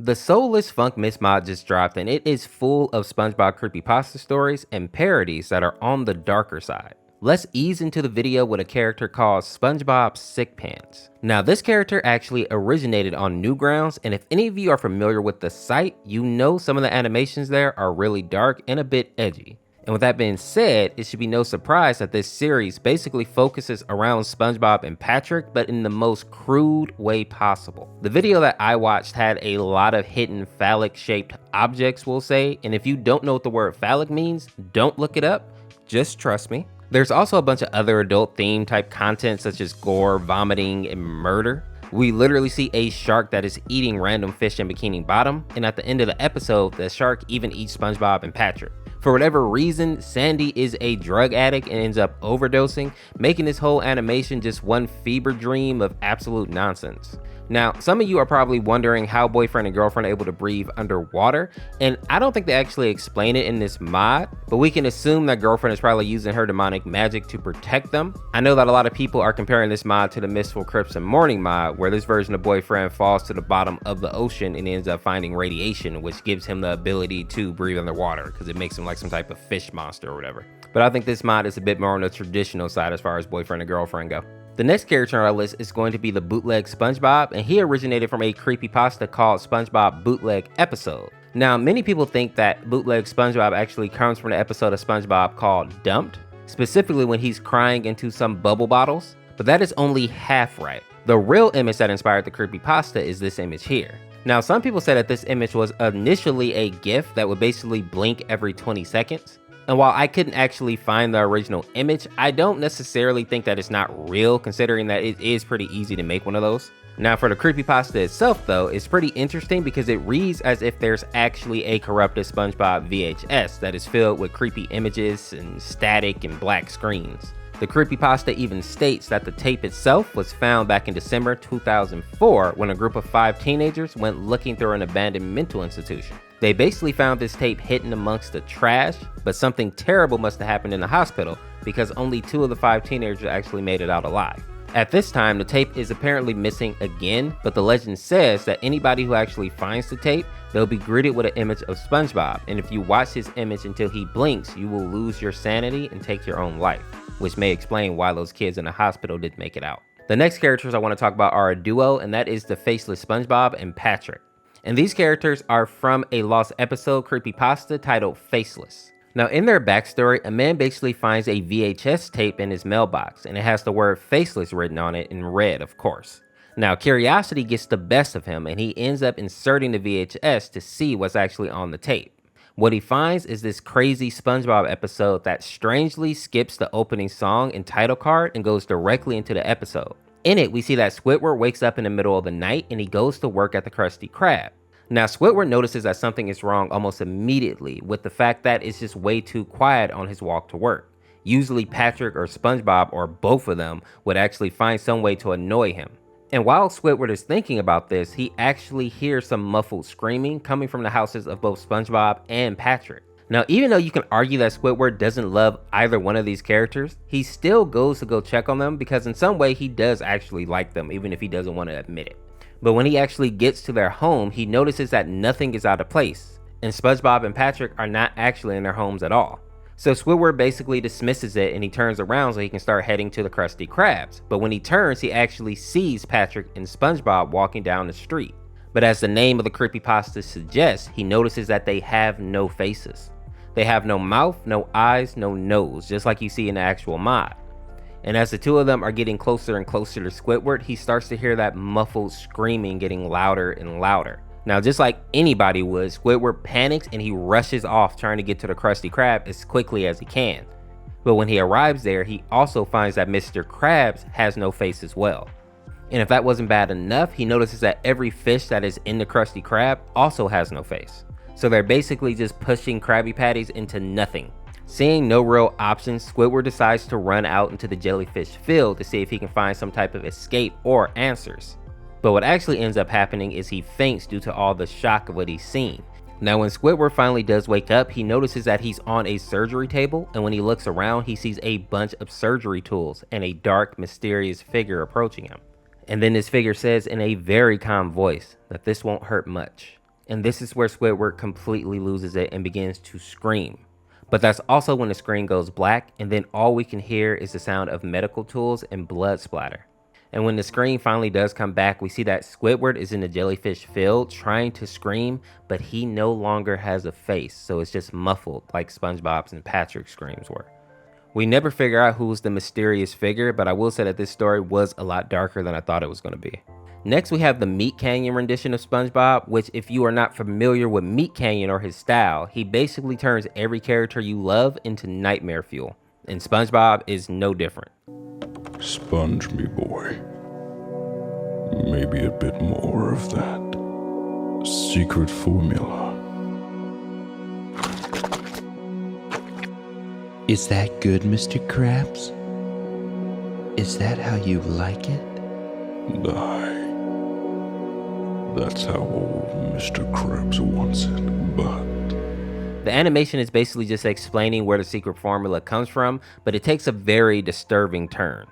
The Soulless Funkmist mod just dropped and it is full of SpongeBob creepypasta stories and parodies that are on the darker side. Let's ease into the video with a character called SpongeBob Sick Pants. Now this character actually originated on Newgrounds, and if any of you are familiar with the site, you know some of the animations there are really dark and a bit edgy. And with that being said, it should be no surprise that this series basically focuses around SpongeBob and Patrick, but in the most crude way possible. The video that I watched had a lot of hidden phallic shaped objects, we'll say, and if you don't know what the word phallic means, don't look it up, just trust me. There's also a bunch of other adult theme type content such as gore, vomiting, and murder. We literally see a shark that is eating random fish in Bikini Bottom, and at the end of the episode, the shark even eats SpongeBob and Patrick. For whatever reason, Sandy is a drug addict and ends up overdosing, making this whole animation just one fever dream of absolute nonsense. Now, some of you are probably wondering how boyfriend and girlfriend are able to breathe underwater, and I don't think they actually explain it in this mod, but we can assume that girlfriend is probably using her demonic magic to protect them. I know that a lot of people are comparing this mod to the Mistful Crips and Morning mod, where this version of boyfriend falls to the bottom of the ocean and ends up finding radiation, which gives him the ability to breathe underwater because it makes him like some type of fish monster or whatever. But I think this mod is a bit more on the traditional side as far as boyfriend and girlfriend go. The next character on our list is going to be the bootleg Spongebob, and he originated from a creepypasta called Spongebob Bootleg Episode. Now, many people think that bootleg Spongebob actually comes from the episode of Spongebob called Dumped, specifically when he's crying into some bubble bottles, but that is only half right. The real image that inspired the creepypasta is this image here. Now, some people said that this image was initially a GIF that would basically blink every 20 seconds. And while I couldn't actually find the original image, I don't necessarily think that it's not real, considering that it is pretty easy to make one of those. Now for the creepypasta itself though, it's pretty interesting because it reads as if there's actually a corrupted SpongeBob VHS that is filled with creepy images and static and black screens. The creepypasta even states that the tape itself was found back in December 2004 when a group of 5 teenagers went looking through an abandoned mental institution. They basically found this tape hidden amongst the trash, but something terrible must have happened in the hospital because only 2 of the 5 teenagers actually made it out alive. At this time, the tape is apparently missing again, but the legend says that anybody who actually finds the tape, they'll be greeted with an image of SpongeBob, and if you watch his image until he blinks, you will lose your sanity and take your own life, which may explain why those kids in the hospital didn't make it out. The next characters I want to talk about are a duo, and that is the Faceless Spongebob and Patrick. And these characters are from a lost episode creepypasta titled Faceless. Now in their backstory, a man basically finds a VHS tape in his mailbox and it has the word Faceless written on it in red, of course. Now curiosity gets the best of him and he ends up inserting the VHS to see what's actually on the tape. What he finds is this crazy SpongeBob episode that strangely skips the opening song and title card and goes directly into the episode. In it, we see that Squidward wakes up in the middle of the night and he goes to work at the Krusty Krab. Now, Squidward notices that something is wrong almost immediately with the fact that it's just way too quiet on his walk to work. Usually Patrick or SpongeBob or both of them would actually find some way to annoy him. And while Squidward is thinking about this, he actually hears some muffled screaming coming from the houses of both SpongeBob and Patrick. Now, even though you can argue that Squidward doesn't love either one of these characters, he still goes to go check on them because in some way he does actually like them, even if he doesn't want to admit it. But when he actually gets to their home, he notices that nothing is out of place, and SpongeBob and Patrick are not actually in their homes at all. So Squidward basically dismisses it and he turns around so he can start heading to the Krusty Krabs. But when he turns, he actually sees Patrick and SpongeBob walking down the street. But as the name of the creepypasta suggests, he notices that they have no faces. They have no mouth, no eyes, no nose, just like you see in the actual mod. And as the two of them are getting closer and closer to Squidward, he starts to hear that muffled screaming getting louder and louder. Now, just like anybody would, Squidward panics and he rushes off trying to get to the Krusty Krab as quickly as he can. But when he arrives there, he also finds that Mr. Krabs has no face as well. And if that wasn't bad enough, he notices that every fish that is in the Krusty Krab also has no face. So they're basically just pushing Krabby Patties into nothing. Seeing no real options, Squidward decides to run out into the jellyfish field to see if he can find some type of escape or answers. But what actually ends up happening is he faints due to all the shock of what he's seen. Now when Squidward finally does wake up, he notices that he's on a surgery table, and when he looks around, he sees a bunch of surgery tools and a dark, mysterious figure approaching him. And then this figure says in a very calm voice that this won't hurt much. And this is where Squidward completely loses it and begins to scream. But that's also when the screen goes black, and then all we can hear is the sound of medical tools and blood splatter. And when the screen finally does come back, we see that Squidward is in the jellyfish field trying to scream, but he no longer has a face, so it's just muffled like SpongeBob's and Patrick's screams were. We never figure out who was the mysterious figure, but I will say that this story was a lot darker than I thought it was going to be. Next, we have the Meat Canyon rendition of SpongeBob, which if you are not familiar with Meat Canyon or his style, he basically turns every character you love into nightmare fuel. And SpongeBob is no different. Sponge me, boy. Maybe a bit more of that secret formula. Is that good, Mr. Krabs? Is that how you like it? Aye. That's how old Mr. Krabs wants it, but... The animation is basically just explaining where the secret formula comes from, but it takes a very disturbing turn.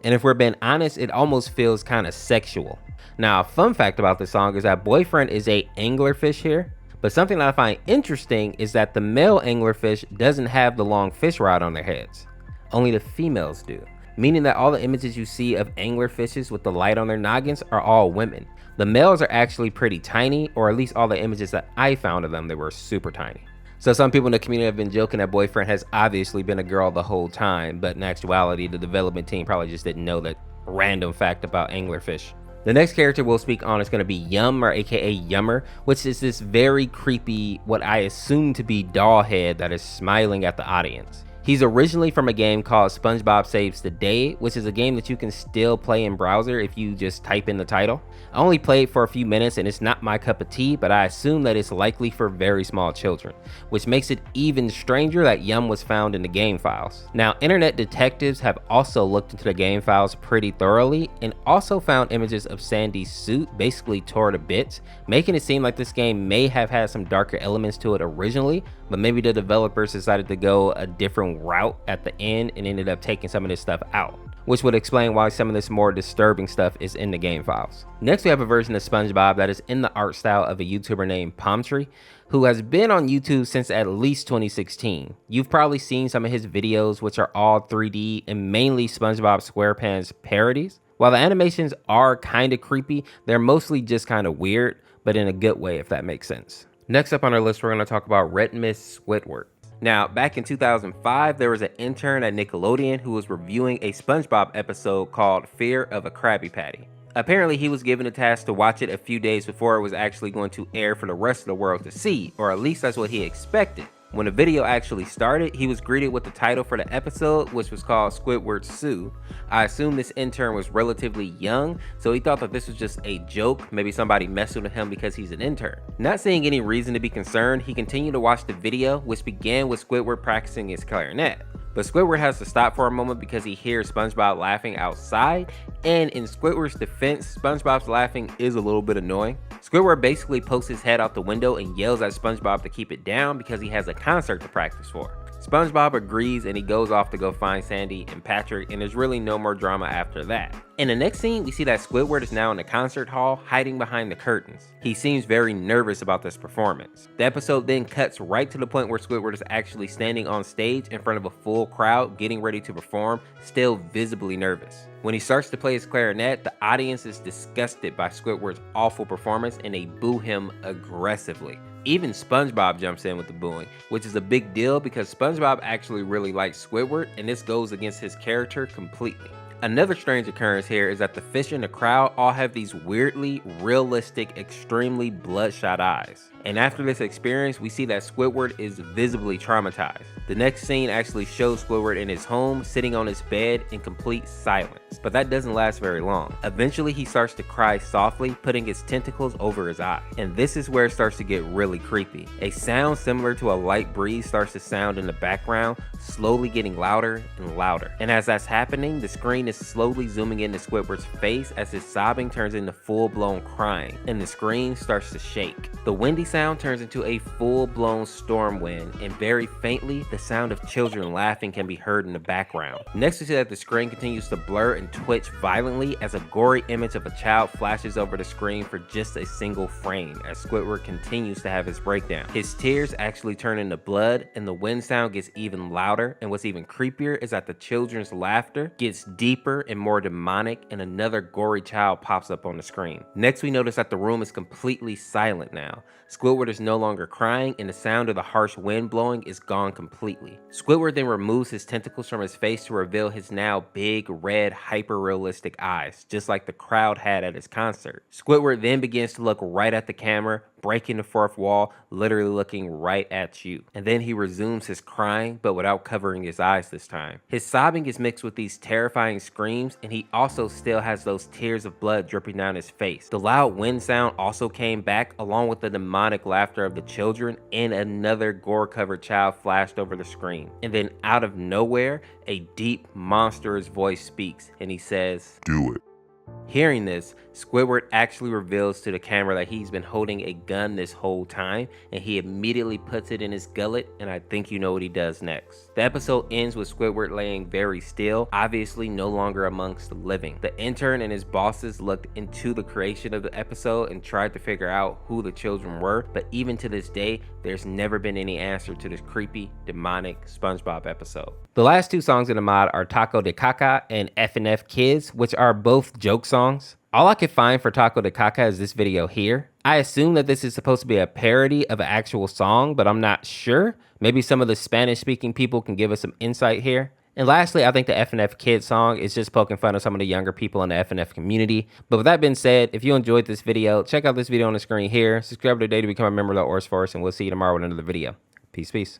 And if we're being honest, it almost feels kind of sexual. Now, a fun fact about this song is that Boyfriend is a anglerfish here, but something that I find interesting is that the male anglerfish doesn't have the long fish rod on their heads. Only the females do, meaning that all the images you see of anglerfishes with the light on their noggins are all women. The males are actually pretty tiny, or at least all the images that I found of them, they were super tiny. So some people in the community have been joking that Boyfriend has obviously been a girl the whole time, but in actuality, the development team probably just didn't know that random fact about anglerfish. The next character we'll speak on is going to be Yum, or aka Yummer, which is this very creepy, what I assume to be doll head that is smiling at the audience. He's originally from a game called SpongeBob Saves the Day, which is a game that you can still play in browser if you just type in the title. I only played for a few minutes and it's not my cup of tea, but I assume that it's likely for very small children, which makes it even stranger that Yum was found in the game files. Now, internet detectives have also looked into the game files pretty thoroughly and also found images of Sandy's suit basically tore to bits, making it seem like this game may have had some darker elements to it originally, but maybe the developers decided to go a different route at the end and ended up taking some of this stuff out, which would explain why some of this more disturbing stuff is in the game files. Next, we have a version of SpongeBob that is in the art style of a YouTuber named Palmtree, who has been on YouTube since at least 2016. You've probably seen some of his videos, which are all 3D and mainly SpongeBob SquarePants parodies. While the animations are kind of creepy, they're mostly just kind of weird, but in a good way, if that makes sense. Next up on our list, we're going to talk about Red Mist Squidward. Now, back in 2005, there was an intern at Nickelodeon who was reviewing a SpongeBob episode called Fear of a Krabby Patty. Apparently, he was given a task to watch it a few days before it was actually going to air for the rest of the world to see, or at least that's what he expected. When the video actually started, he was greeted with the title for the episode, which was called Squidward Sue. I assume this intern was relatively young, so he thought that this was just a joke, maybe somebody messing with him because he's an intern. Not seeing any reason to be concerned, he continued to watch the video, which began with Squidward practicing his clarinet. But Squidward has to stop for a moment because he hears SpongeBob laughing outside, and in Squidward's defense, SpongeBob's laughing is a little bit annoying. Squidward basically pokes his head out the window and yells at SpongeBob to keep it down because he has a concert to practice for. SpongeBob agrees and he goes off to go find Sandy and Patrick, and there's really no more drama after that. In the next scene, we see that Squidward is now in the concert hall, hiding behind the curtains. He seems very nervous about this performance. The episode then cuts right to the point where Squidward is actually standing on stage in front of a full crowd, getting ready to perform, still visibly nervous. When he starts to play his clarinet, the audience is disgusted by Squidward's awful performance and they boo him aggressively. Even SpongeBob jumps in with the booing, which is a big deal because SpongeBob actually really likes Squidward, and this goes against his character completely. Another strange occurrence here is that the fish in the crowd all have these weirdly realistic, extremely bloodshot eyes. And after this experience, we see that Squidward is visibly traumatized. The next scene actually shows Squidward in his home, sitting on his bed in complete silence. But that doesn't last very long. Eventually, he starts to cry softly, putting his tentacles over his eye. And this is where it starts to get really creepy. A sound similar to a light breeze starts to sound in the background, slowly getting louder and louder. And as that's happening, the screen is slowly zooming into Squidward's face as his sobbing turns into full-blown crying, and the screen starts to shake. The windy sound turns into a full-blown storm wind, and very faintly, the sound of children laughing can be heard in the background. Next, we see that the screen continues to blur and twitch violently as a gory image of a child flashes over the screen for just a single frame as Squidward continues to have his breakdown. His tears actually turn into blood, and the wind sound gets even louder, and what's even creepier is that the children's laughter gets deeper and more demonic, and another gory child pops up on the screen. Next, we notice that the room is completely silent now. Squidward is no longer crying, and the sound of the harsh wind blowing is gone completely. Squidward then removes his tentacles from his face to reveal his now big, red, hyper-realistic eyes, just like the crowd had at his concert. Squidward then begins to look right at the camera, breaking the fourth wall, literally looking right at you. And then he resumes his crying, but without covering his eyes this time. His sobbing is mixed with these terrifying screams, and he also still has those tears of blood dripping down his face. The loud wind sound also came back, along with the demonic laughter of the children, and another gore-covered child flashed over the screen. And then out of nowhere, a deep, monstrous voice speaks, and he says, Do it. Hearing this, Squidward actually reveals to the camera that he's been holding a gun this whole time, and he immediately puts it in his gullet, and I think you know what he does next. The episode ends with Squidward laying very still, obviously no longer amongst the living. The intern and his bosses looked into the creation of the episode and tried to figure out who the children were, but even to this day, there's never been any answer to this creepy, demonic SpongeBob episode. The last two songs in the mod are Taco de Caca and F&F Kids, which are both joke songs. All I could find for Taco de Caca is this video here. I assume that this is supposed to be a parody of an actual song, but I'm not sure. Maybe some of the Spanish-speaking people can give us some insight here. And lastly, I think the F&F Kids song is just poking fun of some of the younger people in the F&F community. But with that being said, if you enjoyed this video, check out this video on the screen here. Subscribe today to become a member of the Orseofkorse, and we'll see you tomorrow with another video. Peace, peace.